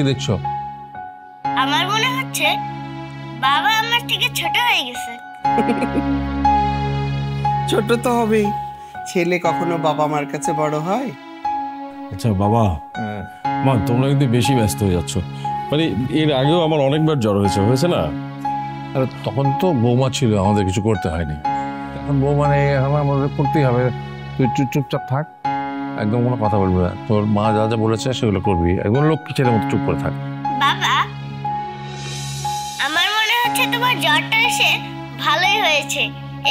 কি দেখছো? আমার মনে হচ্ছে বাবা আমার থেকে ছোট হয়ে গেছে। ছোট তো হবেই, ছেলে কখনো বাবা মার কাছে বড় হয়? আচ্ছা বাবা, মা তোমরা কিন্তু বেশি ব্যস্ত হয়ে যাচ্ছ। মানে এর আগেও আমার অনেকবার জ্বর হয়েছে না? আর তখন তো বৌমা ছিল, আমাদের কিছু করতে হয়নি। এখন বৌমা নেই, এখন আমাদের করতেই হবে। তুই চুপচাপ থাক, একদম কোনো কথা বলবি না। তোর মা যা যা বলেছে সেগুলো করবি, একদম লক্ষ্মী ছেলের মতো চুপ করে থাক। বাবা, আমার মনে হচ্ছে তোমার জ্বরটা এসে ভালোই হয়েছে।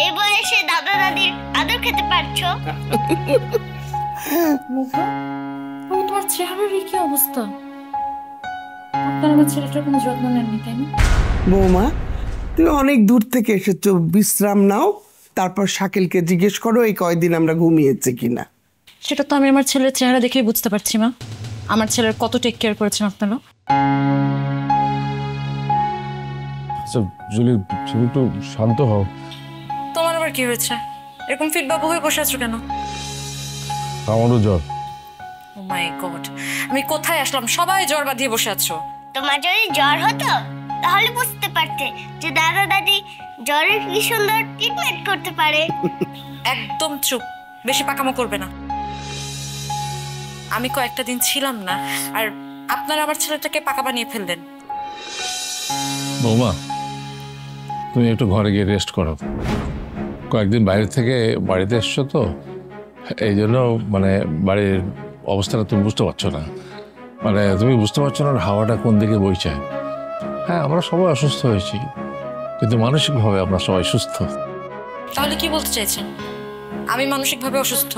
এই বয়সে দাদা দাদির আদর খেতে পারছো। তোমার চেহারার কি অবস্থা? আপনার আমার ছেলেটার কোনো যত্ন নেননি, তাই না? বৌমা, তুমি অনেক দূর থেকে এসেছো, বিশ্রাম নাও, তারপর শাকিলকে জিজ্ঞেস করো এই কয়দিন আমরা ঘুমিয়েছি কিনা। সেটা তো আমি আমার ছেলের চেহারা দেখেই বুঝতে পারছি মা। আমার ছেলের কত টেক কেয়ার করেছেন আপনারা। আচ্ছা জুলি, তুমি একটু শান্ত হও। তোমার আবার কি হয়েছে? এরকম ফিট বাবু হয়ে বসে আছো কেন? আমারও জ্বর। ও মাই গড, আমি কোথায় আসলাম? সবাই জ্বর বাঁধিয়ে বসে আছো। তোমার যদি জ্বর হতো তাহলে বুঝতে পারতে যে দাদা দাদি জ্বরের কি সুন্দর ট্রিটমেন্ট করতে পারে। একদম চুপ, বেশি পাকামো করবে না। আমি কয়েকটা দিন ছিলাম না, আর আপনারা আমার ছেলেটাকে পাকা বানিয়ে ফেললেন। বৌমা, তুমি একটু ঘরে গিয়ে রেস্ট করো। কয়েকদিন বাইরে থেকে বাড়িতে এসছো তো, এই জন্য মানে বাড়ির অবস্থাটা তুমি বুঝতে পারছো না। মানে তুমি বুঝতে পারছো না হাওয়াটা কোন দিকে বইছে। হ্যাঁ, আমরা সবাই অসুস্থ হয়েছি, কিন্তু মানসিকভাবে আমরা সবাই সুস্থ। তাহলে কি বলতে চাইছেন? আমি মানসিকভাবে অসুস্থ?